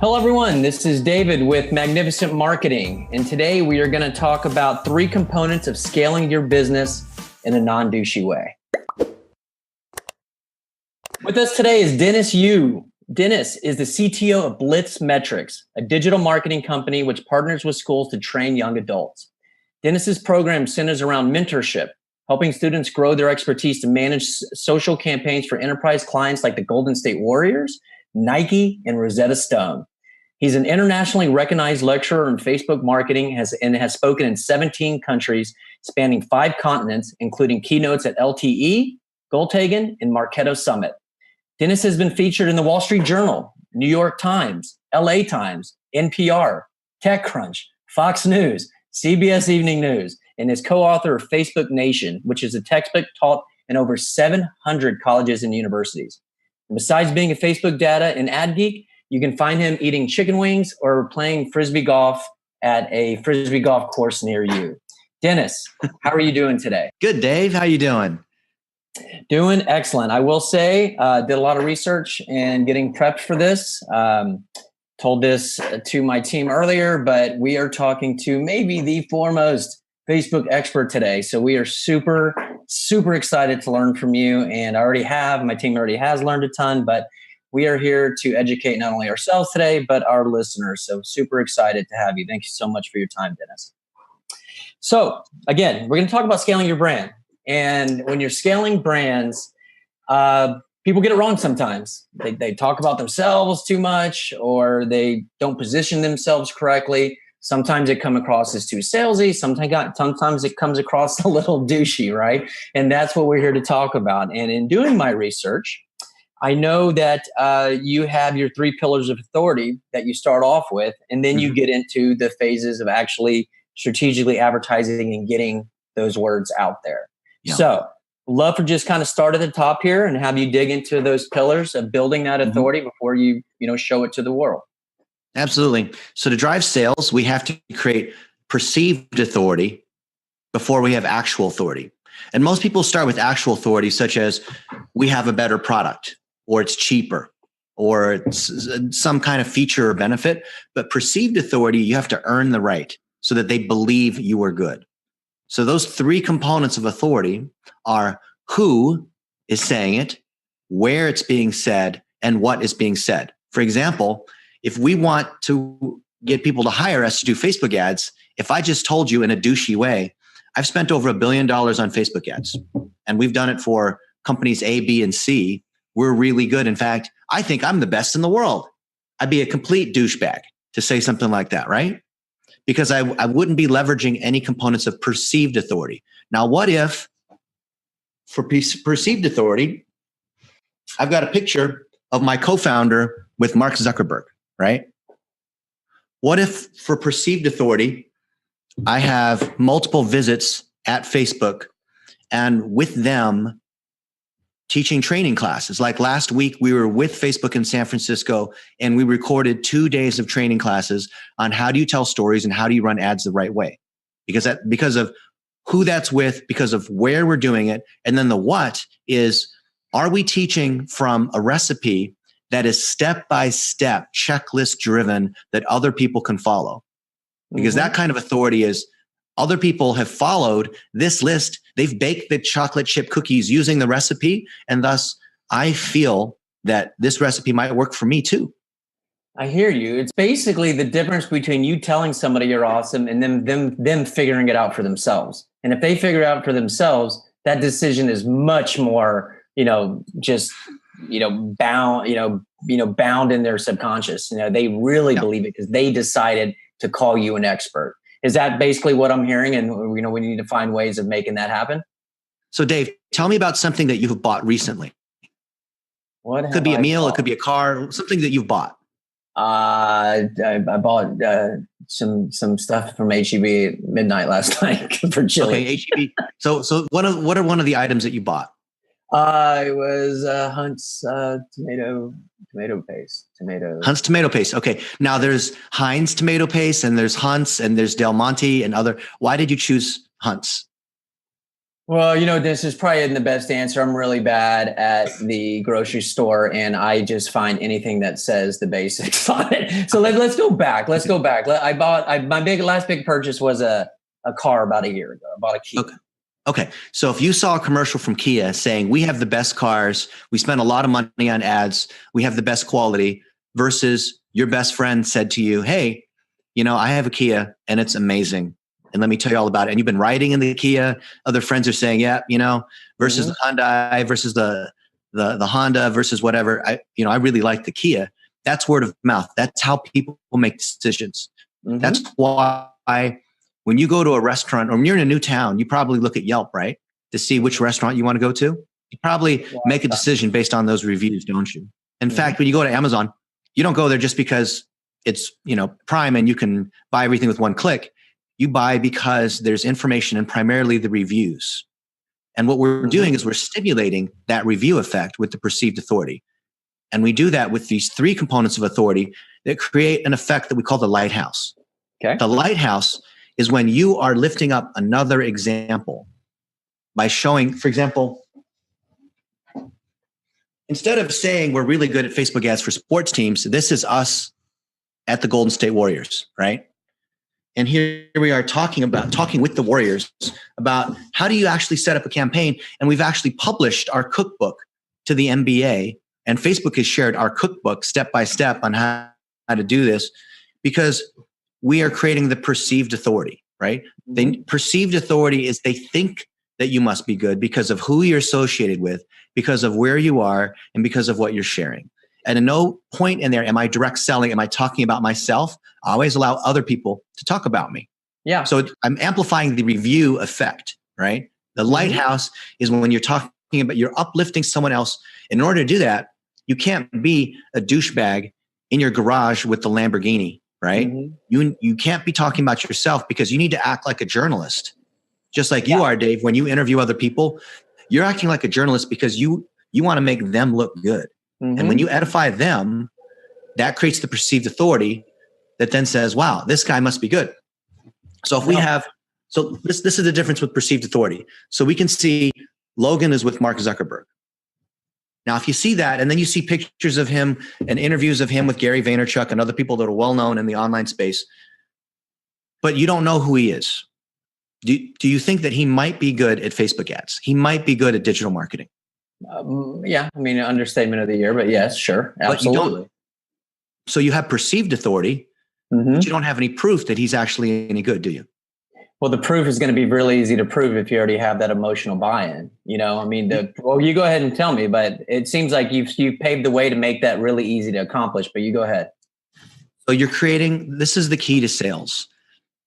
Hello, everyone. This is David with Magnificent Marketing. And today we are going to talk about 3 components of scaling your business in a non-douchey way. With us today is Dennis Yu. Dennis is the CTO of Blitz Metrics, a digital marketing company which partners with schools to train young adults. Dennis's program centers around mentorship, helping students grow their expertise to manage social campaigns for enterprise clients like the Golden State Warriors, Nike, and Rosetta Stone. He's an internationally recognized lecturer in Facebook marketing and has spoken in 17 countries, spanning 5 continents, including keynotes at LTE, Goldhagen, and Marketo Summit. Dennis has been featured in the Wall Street Journal, New York Times, LA Times, NPR, TechCrunch, Fox News, CBS Evening News, and is co-author of Facebook Nation, which is a textbook taught in over 700 colleges and universities. And besides being a Facebook data and ad geek, you can find him eating chicken wings or playing Frisbee golf at a Frisbee golf course near you. Dennis, how are you doing today? Good, Dave. How you doing? Doing excellent. I will say, did a lot of research and getting prepped for this. Told this to my team earlier, but we are talking to maybe the foremost Facebook expert today. So we are super, super excited to learn from you. And my team already has learned a ton, but we are here to educate not only ourselves today, but our listeners. So super excited to have you. Thank you so much for your time, Dennis. So again, we're going to talk about scaling your brand. And when you're scaling brands, people get it wrong sometimes. They talk about themselves too much, or they don't position themselves correctly. Sometimes it comes across as too salesy. Sometimes it comes across a little douchey, right? And that's what we're here to talk about. And in doing my research, I know that you have your 3 pillars of authority that you start off with, and then you get into the phases of actually strategically advertising and getting those words out there. Yeah. So love for just kind of start at the top here and have you dig into those pillars of building that authority before you show it to the world. Absolutely. So to drive sales, we have to create perceived authority before we have actual authority. And most people start with actual authority, such as we have a better product, or it's cheaper, or it's some kind of feature or benefit. But perceived authority, you have to earn the right so that they believe you are good. So those 3 components of authority are who is saying it, where it's being said, and what is being said. For example, if we want to get people to hire us to do Facebook ads, if I just told you in a douchey way, I've spent over $1 billion on Facebook ads, and we've done it for companies A, B, and C. We're really good. In fact, I think I'm the best in the world. I'd be a complete douchebag to say something like that, right? Because I wouldn't be leveraging any components of perceived authority. Now, what if for perceived authority, I've got a picture of my co-founder with Mark Zuckerberg, right? What if for perceived authority, I have multiple visits at Facebook and with them teaching training classes? Like last week, we were with Facebook in San Francisco and we recorded 2 days of training classes on how do you tell stories and how do you run ads the right way? Because of who that's with, because of where we're doing it. And then the what is, are we teaching from a recipe that is step-by-step, checklist driven that other people can follow? Because that kind of authority is other people have followed this list. They've baked the chocolate chip cookies using the recipe. And thus, I feel that this recipe might work for me too. I hear you. It's basically the difference between you telling somebody you're awesome and them figuring it out for themselves. And if they figure it out for themselves, that decision is much more, bound in their subconscious. They really believe it because they decided to call you an expert. Is that basically what I'm hearing? And we need to find ways of making that happen. So Dave, tell me about something that you've bought recently. What could be a meal, it could be a car, something that you've bought. I bought some stuff from HEB at midnight last night for chili. Okay, HEB. So what are one of the items that you bought? It was Hunt's tomato paste. Hunt's tomato paste. Okay. Now there's Heinz tomato paste and there's Hunt's and there's Del Monte and other. Why did you choose Hunt's? Well, this is probably the best answer. I'm really bad at the grocery store, and I just find anything that says the basics on it. So let's go back. Let's go back. My last big purchase was a car about a year ago. I bought a Kia. Okay. So if you saw a commercial from Kia saying we have the best cars, we spend a lot of money on ads, we have the best quality, versus your best friend said to you, hey, I have a Kia and it's amazing. And let me tell you all about it. And you've been riding in the Kia. Other friends are saying, yeah, versus the Hyundai versus the Honda versus whatever. I really like the Kia. That's word of mouth. That's how people make decisions. That's why when you go to a restaurant or when you're in a new town, you probably look at Yelp, right? To see which restaurant you want to go to. You probably make a decision based on those reviews, don't you? In fact, when you go to Amazon, you don't go there just because it's, Prime and you can buy everything with one click. You buy because there's information and primarily the reviews. And what we're doing is we're stimulating that review effect with the perceived authority. And we do that with these three components of authority that create an effect that we call the lighthouse. Okay. The lighthouse is when you are lifting up another example by showing, for example, instead of saying we're really good at Facebook ads for sports teams, this is us at the Golden State Warriors, right? And here we are talking with the Warriors about how do you actually set up a campaign? And we've actually published our cookbook to the NBA, and Facebook has shared our cookbook step by step on how to do this, because we are creating the perceived authority, right? The perceived authority is they think that you must be good because of who you're associated with, because of where you are, and because of what you're sharing. And at no point in there am I direct selling. Am I talking about myself? I always allow other people to talk about me. Yeah. So I'm amplifying the review effect, right? The lighthouse is when you're talking about, you're uplifting someone else. In order to do that, you can't be a douchebag in your garage with the Lamborghini, right? You can't be talking about yourself, because you need to act like a journalist. Just like you are, Dave. When you interview other people, you're acting like a journalist because you want to make them look good. And when you edify them, that creates the perceived authority that then says, wow, this guy must be good. So if we have, this is the difference with perceived authority. So we can see Logan is with Mark Zuckerberg. Now, if you see that, and then you see pictures of him and interviews of him with Gary Vaynerchuk and other people that are well-known in the online space, but you don't know who he is. Do you think that he might be good at Facebook ads? He might be good at digital marketing. Yeah, I mean, understatement of the year, but yes, sure, absolutely. So you have perceived authority, but you don't have any proof that he's actually any good, do you? Well, the proof is going to be really easy to prove if you already have that emotional buy-in. I mean, well, you go ahead and tell me, but it seems like you've paved the way to make that really easy to accomplish. But you go ahead. So you're creating. This is the key to sales,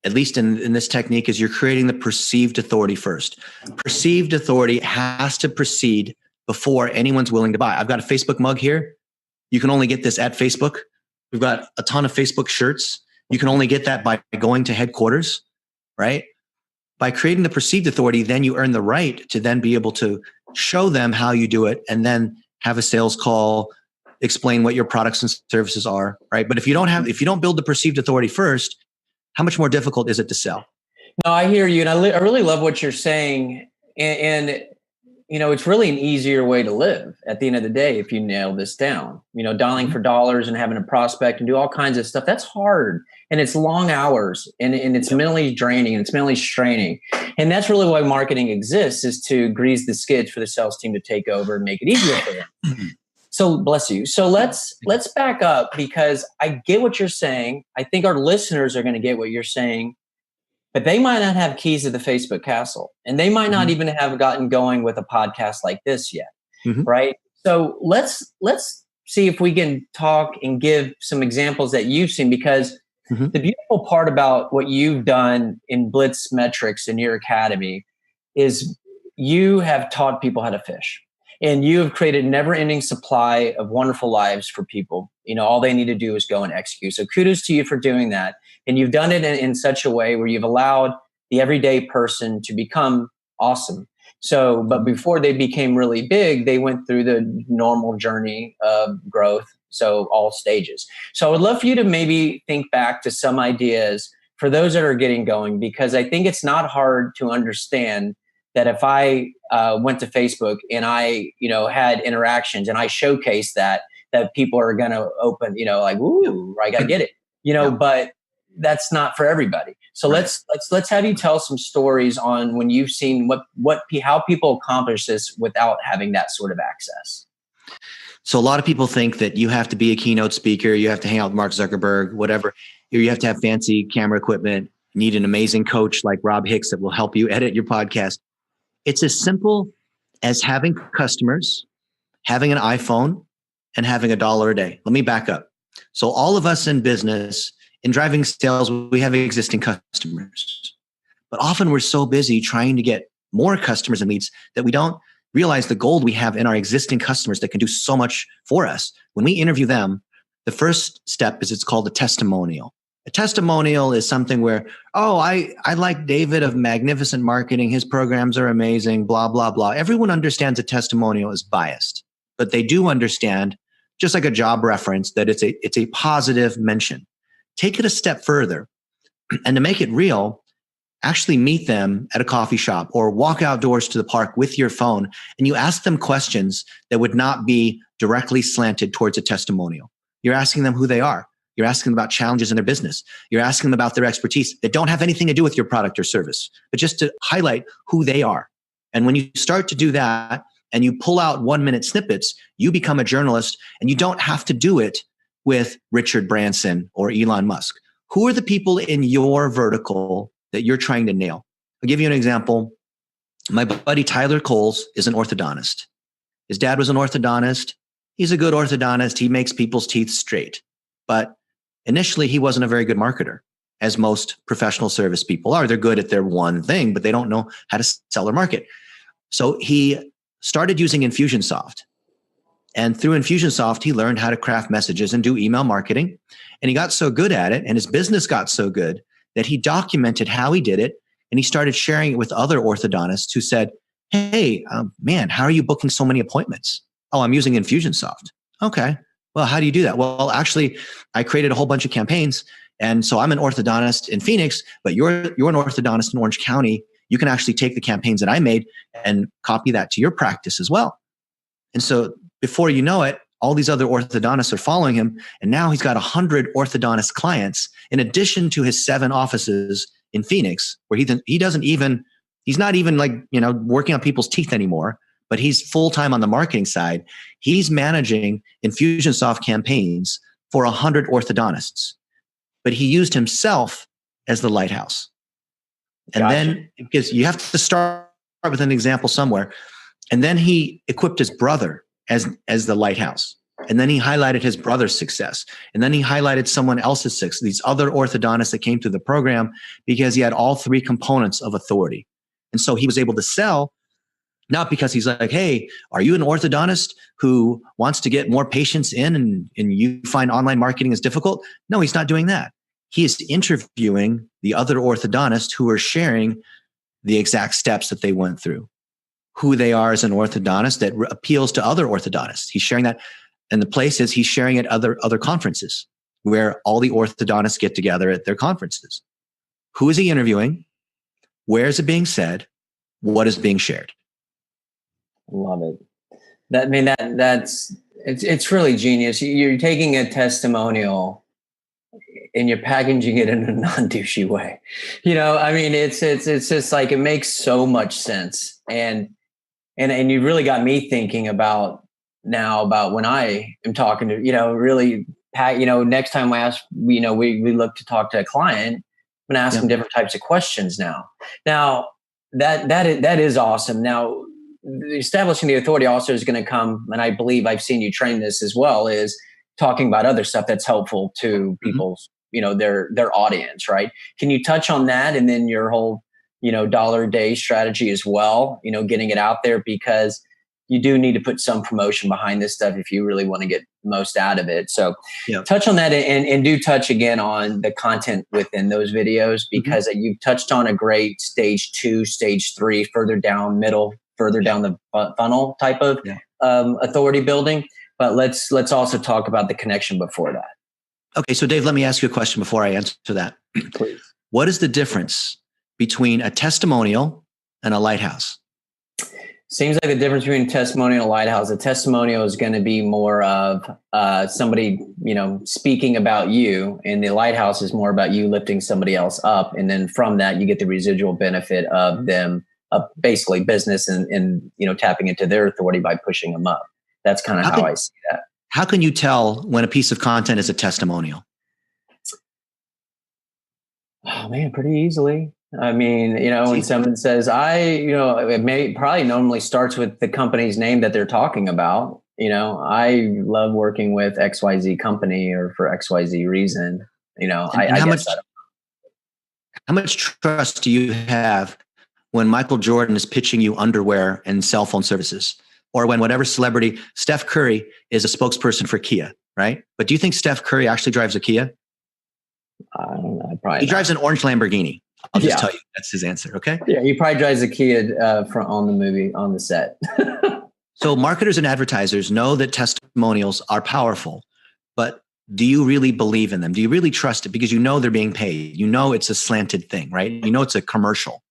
at least in this technique, is you're creating the perceived authority first. Perceived authority has to precede before anyone's willing to buy. I've got a Facebook mug here. You can only get this at Facebook. We've got a ton of Facebook shirts. You can only get that by going to headquarters, right? By creating the perceived authority, then you earn the right to then be able to show them how you do it and then have a sales call, explain what your products and services are, right? But if you don't build the perceived authority first, how much more difficult is it to sell? No, I hear you. And I really love what you're saying. And it's really an easier way to live at the end of the day if you nail this down. Dialing for dollars and having a prospect and do all kinds of stuff. That's hard. And it's long hours and it's mentally draining and it's mentally straining. And that's really why marketing exists, is to grease the skids for the sales team to take over and make it easier for them. So bless you. So let's back up, because I get what you're saying. I think our listeners are going to get what you're saying. But they might not have keys to the Facebook castle, and they might not even have gotten going with a podcast like this yet, right? So let's see if we can talk and give some examples that you've seen, because the beautiful part about what you've done in Blitz Metrics in your academy is you have taught people how to fish, and you have created a never-ending supply of wonderful lives for people. All they need to do is go and execute. So kudos to you for doing that. And you've done it in such a way where you've allowed the everyday person to become awesome. So, but before they became really big, they went through the normal journey of growth. So all stages. So I would love for you to maybe think back to some ideas for those that are getting going, because I think it's not hard to understand that if I went to Facebook and I, had interactions and I showcased that people are going to open, like, ooh, I get it, but that's not for everybody. So Right. let's have you tell some stories on when you've seen how people accomplish this without having that sort of access. So a lot of people think that you have to be a keynote speaker, you have to hang out with Mark Zuckerberg, whatever. You have to have fancy camera equipment, need an amazing coach like Rob Hicks that will help you edit your podcast. It's as simple as having customers, having an iPhone, and having $1 a day. Let me back up. So all of us in business, in driving sales, we have existing customers. But often we're so busy trying to get more customers and leads that we don't realize the gold we have in our existing customers that can do so much for us. When we interview them, the first step is it's called a testimonial. A testimonial is something where, I like David of Magnificent Marketing. His programs are amazing, blah, blah, blah. Everyone understands a testimonial is biased, but they do understand, just like a job reference, that it's a positive mention. Take it a step further. And to make it real, actually meet them at a coffee shop or walk outdoors to the park with your phone, and you ask them questions that would not be directly slanted towards a testimonial. You're asking them who they are. You're asking them about challenges in their business. You're asking them about their expertise that don't have anything to do with your product or service, but just to highlight who they are. And when you start to do that and you pull out 1-minute snippets, you become a journalist, and you don't have to do it with Richard Branson or Elon Musk. Who are the people in your vertical that you're trying to nail? I'll give you an example. My buddy Tyler Coles is an orthodontist. His dad was an orthodontist. He's a good orthodontist. He makes people's teeth straight. But initially, he wasn't a very good marketer, as most professional service people are. They're good at their one thing, but they don't know how to sell or market. So he started using Infusionsoft. And through Infusionsoft, he learned how to craft messages and do email marketing. And he got so good at it, and his business got so good that he documented how he did it. And he started sharing it with other orthodontists who said, hey, man, how are you booking so many appointments? Oh, I'm using Infusionsoft. Okay. Well, how do you do that? Well, actually, I created a whole bunch of campaigns. And so I'm an orthodontist in Phoenix, but you're an orthodontist in Orange County. You can actually take the campaigns that I made and copy that to your practice as well. And so before you know it, all these other orthodontists are following him. And now he's got 100 orthodontist clients in addition to his 7 offices in Phoenix, where he's not even like, working on people's teeth anymore, but he's full-time on the marketing side. He's managing Infusionsoft campaigns for 100 orthodontists, but he used himself as the lighthouse. And Gotcha. Then, because you have to start with an example somewhere. And then he equipped his brother as the lighthouse. And then he highlighted his brother's success. And then he highlighted someone else's success, these other orthodontists that came through the program, because he had all 3 components of authority. And so he was able to sell, not because he's like, hey, are you an orthodontist who wants to get more patients in and you find online marketing is difficult? No, he's not doing that. He is interviewing the other orthodontists who are sharing the exact steps that they went through, who they are as an orthodontist that appeals to other orthodontists. He's sharing that. And the place is he's sharing at other conferences where all the orthodontists get together at their conferences. Who is he interviewing? Where is it being said? What is being shared? Love it. It's really genius. You're taking a testimonial and you're packaging it in a non-douchey way. It's just like, it makes so much sense. And you really got me thinking about when I am talking to, really, next time we look to talk to a client, I'm going to ask them different types of questions now. Now that is awesome. Now, establishing the authority also is going to come, and I believe I've seen you train this as well, is talking about other stuff that's helpful to people's, their audience, right? Can you touch on that? And then your whole, $1 a day strategy as well, getting it out there, because you do need to put some promotion behind this stuff if you really want to get the most out of it. So touch on that, and do touch again on the content within those videos, because you've touched on a great stage 2, stage 3, further down the funnel type of authority building. But let's also talk about the connection before that. Okay. So Dave, let me ask you a question before I answer that. Please. What is the difference between a testimonial and a lighthouse? Seems like the difference between testimonial and lighthouse. A testimonial is going to be more of somebody, speaking about you, and the lighthouse is more about you lifting somebody else up, and then from that you get the residual benefit of them, basically business and tapping into their authority by pushing them up. That's kind of how I see that. How can you tell when a piece of content is a testimonial? Oh man, pretty easily. I mean, when someone says, it probably normally starts with the company's name that they're talking about. I love working with XYZ company or for XYZ reason. How much trust do you have when Michael Jordan is pitching you underwear and cell phone services, or when whatever celebrity, Steph Curry is a spokesperson for Kia, right? But do you think Steph Curry actually drives a Kia? I don't know. Probably he drives an orange Lamborghini. I'll just tell you, that's his answer. Okay. Yeah. He probably drives a Kia on the set. So marketers and advertisers know that testimonials are powerful, but do you really believe in them? Do you really trust it? Because they're being paid. It's a slanted thing, right? It's a commercial.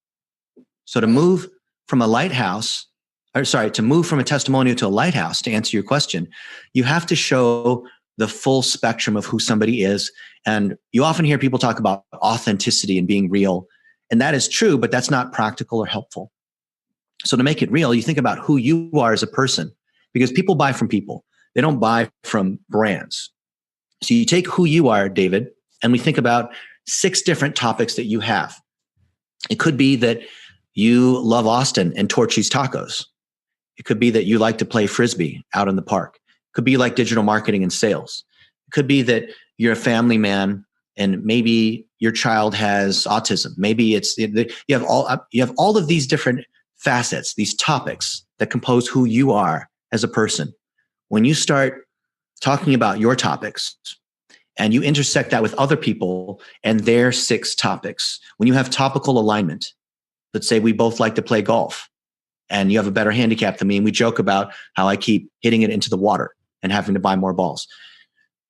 So to move from a testimonial to a lighthouse, to answer your question, you have to show the full spectrum of who somebody is. And you often hear people talk about authenticity and being real. And that is true, but that's not practical or helpful. So to make it real, you think about who you are as a person, because people buy from people. They don't buy from brands. So you take who you are, David, and we think about 6 different topics that you have. It could be that you love Austin and Torchy's tacos. It could be that you like to play Frisbee out in the park. It could be you like digital marketing and sales. It could be that you're a family man and maybe your child has autism. Maybe you have all of these different facets, these topics that compose who you are as a person. When you start talking about your topics and you intersect that with other people and their 6 topics, when you have topical alignment, let's say we both like to play golf and you have a better handicap than me, and we joke about how I keep hitting it into the water and having to buy more balls.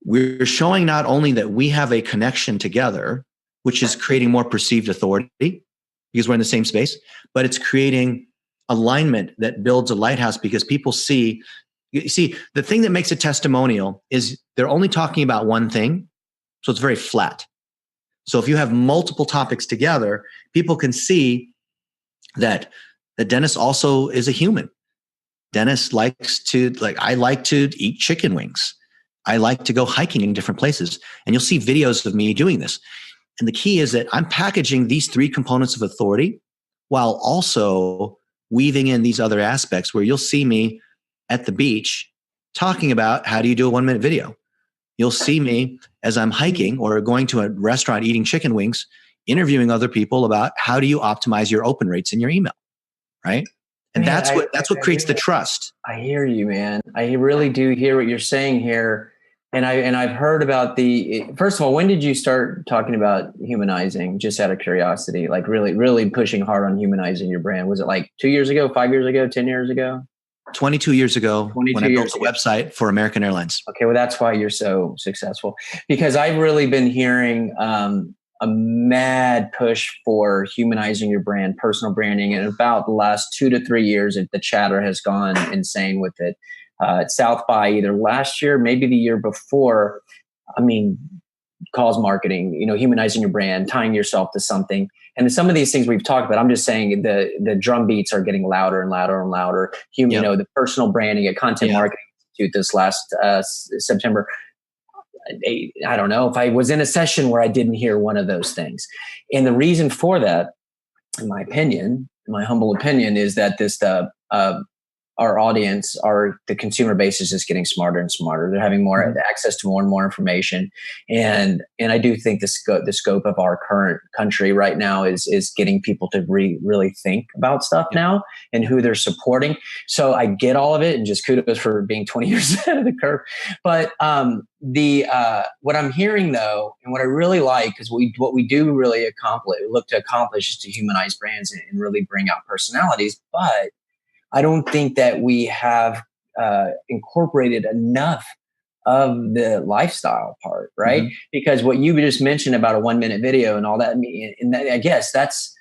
We're showing not only that we have a connection together, which is creating more perceived authority because we're in the same space, but it's creating alignment that builds a lighthouse because people see, the thing that makes a testimonial is they're only talking about one thing. So it's very flat. So if you have multiple topics together, people can see that Dennis also is a human. Dennis I like to eat chicken wings. I like to go hiking in different places. And you'll see videos of me doing this. And the key is that I'm packaging these 3 components of authority while also weaving in these other aspects where you'll see me at the beach talking about how do you do a 1-minute video. You'll see me as I'm hiking or going to a restaurant eating chicken wings, interviewing other people about how do you optimize your open rates in your email, right? And that's what creates the trust. I hear you, man. I really do hear what you're saying here. And I've heard about first of all, when did you start talking about humanizing, just out of curiosity, like really, really pushing hard on humanizing your brand? Was it like 2 years ago, 5 years ago, 10 years ago? 22 years ago when I built a website for American Airlines. Okay. Well, that's why you're so successful, because I've really been hearing, a mad push for humanizing your brand, personal branding. And about the last 2 to 3 years, the chatter has gone insane with it. At South by either last year, maybe the year before. I mean, cause marketing, humanizing your brand, tying yourself to something. And some of these things we've talked about, I'm just saying the drum beats are getting louder and louder and louder. The personal branding at Content Marketing Institute this last September. I don't know if I was in a session where I didn't hear one of those things. And the reason for that, in my opinion, my humble opinion, is that our audience, the consumer base is just getting smarter and smarter. They're having more access to more and more information. And I do think the scope of our current country right now is getting people to really think about stuff now and who they're supporting. So I get all of it, and just kudos for being 20 years ahead of the curve. But what I'm hearing though, and what I really like, is what we do really look to accomplish is to humanize brands and really bring out personalities. But I don't think that we have incorporated enough of the lifestyle part, right? Mm-hmm. Because what you just mentioned about a 1-minute video and all that, and I guess that's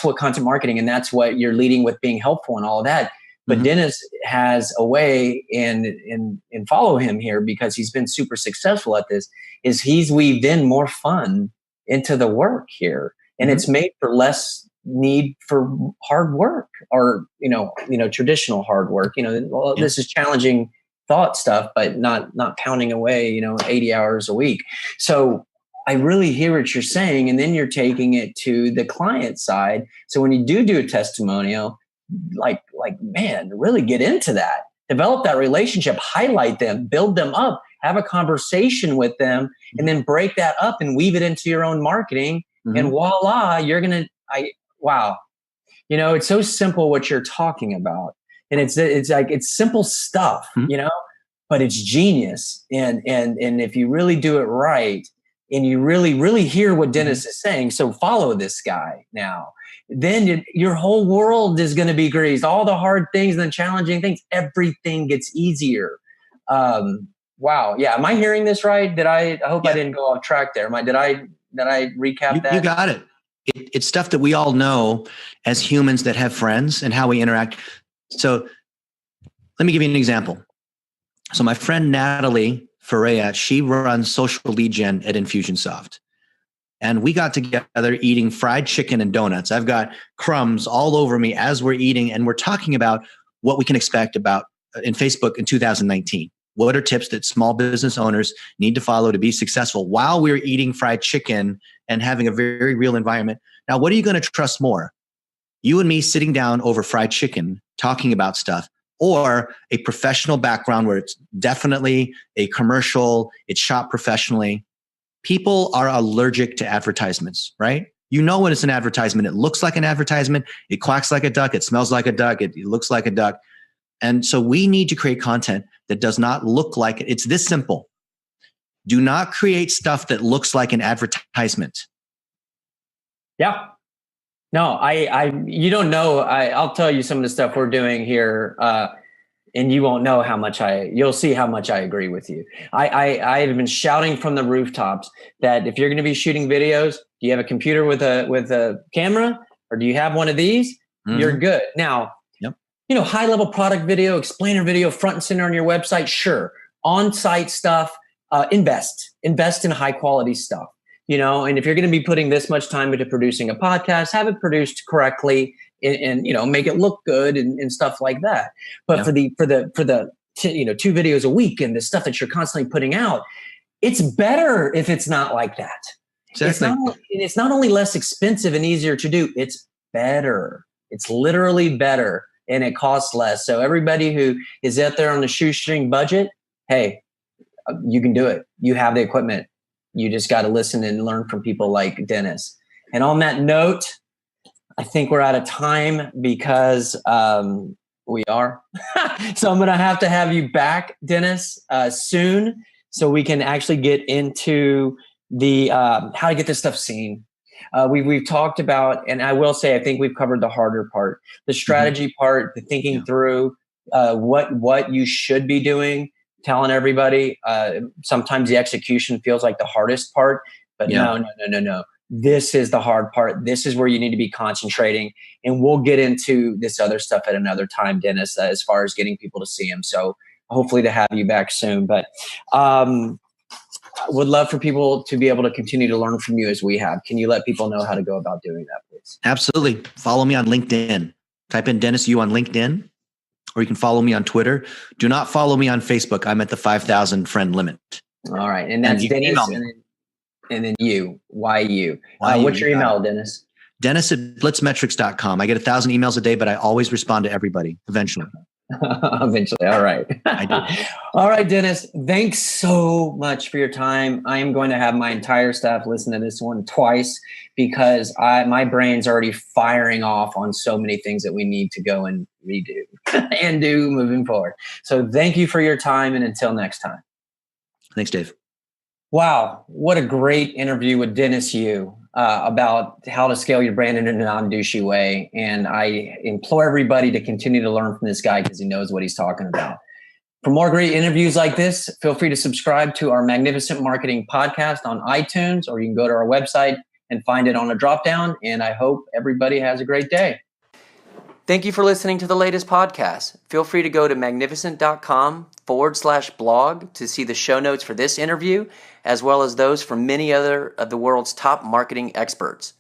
what content marketing, and that's what you're leading with, being helpful and all of that. But Dennis has a way, and follow him here because he's been super successful at this, is he's weaved in more fun into the work here. And it's made for less need for hard work or, traditional hard work. This is challenging thought stuff, but not pounding away, 80 hours a week. So I really hear what you're saying. And then you're taking it to the client side. So when you do a testimonial, like, man, really get into that, develop that relationship, highlight them, build them up, have a conversation with them, and then break that up and weave it into your own marketing. And voila, you're going to, wow. It's so simple what you're talking about. And it's simple stuff, but it's genius. And if you really do it right, and you really, really hear what Dennis is saying, so follow this guy now, then your whole world is going to be greased. All the hard things and the challenging things, everything gets easier. Wow. Yeah. Am I hearing this right? I hope I didn't go off track there. Did I recap that? You got it. It's stuff that we all know as humans that have friends and how we interact. So let me give you an example. So my friend Natalie Ferreira, she runs social lead gen at Infusionsoft. And we got together eating fried chicken and donuts. I've got crumbs all over me as we're eating. And we're talking about what we can expect about in Facebook in 2019. What are tips that small business owners need to follow to be successful while we're eating fried chicken and having a very real environment? Now, what are you going to trust more? You and me sitting down over fried chicken, talking about stuff, or a professional background where it's definitely a commercial, it's shot professionally. People are allergic to advertisements, right? When it's an advertisement, it looks like an advertisement, it quacks like a duck, it smells like a duck, it looks like a duck. And so we need to create content that does not look like it. It's this simple. Do not create stuff that looks like an advertisement. Yeah. No, you don't know. I'll tell you some of the stuff we're doing here, and you won't know how much you'll see how much I agree with you. I have been shouting from the rooftops that if you're going to be shooting videos, do you have a computer with a camera, or do you have one of these? You're good. Now, high level product video, explainer video, front and center on your website. Sure. On-site stuff, invest in high quality stuff. And if you're going to be putting this much time into producing a podcast, have it produced correctly and make it look good and stuff like that. But for the 2 videos a week and the stuff that you're constantly putting out, it's better if it's not like that. Exactly. It's not only less expensive and easier to do, it's better. It's literally better, and it costs less. So everybody who is out there on the shoestring budget, hey, you can do it. You have the equipment. You just got to listen and learn from people like Dennis. And on that note, I think we're out of time because we are. So I'm going to have you back, Dennis, soon, so we can actually get into the how to get this stuff seen. We've talked about, and I will say, I think we've covered the harder part, the strategy part, the thinking through what you should be doing. Telling everybody, sometimes the execution feels like the hardest part, but no. This is the hard part. This is where you need to be concentrating. And we'll get into this other stuff at another time, Dennis, as far as getting people to see him. So hopefully to have you back soon. But would love for people to be able to continue to learn from you as we have. Can you let people know how to go about doing that, please? Absolutely. Follow me on LinkedIn. Type in Dennis Yu on LinkedIn. Or you can follow me on Twitter. Do not follow me on Facebook. I'm at the 5,000 friend limit. All right. And that's Dennis and then you. Why you? What's your email, Dennis? Dennis at blitzmetrics.com. I get 1,000 emails a day, but I always respond to everybody eventually. Eventually. All right. I do. All right, Dennis. Thanks so much for your time. I am going to have my entire staff listen to this one twice because my brain's already firing off on so many things that we need to go and redo and do moving forward. So thank you for your time, and until next time. Thanks, Dave. Wow. What a great interview with Dennis Yu about how to scale your brand in a non-douchey way. And I implore everybody to continue to learn from this guy because he knows what he's talking about. For more great interviews like this, feel free to subscribe to our Magnificent Marketing podcast on iTunes, or you can go to our website and find it on a drop down. And I hope everybody has a great day. Thank you for listening to the latest podcast. Feel free to go to magnificent.com/blog to see the show notes for this interview, as well as those from many other of the world's top marketing experts.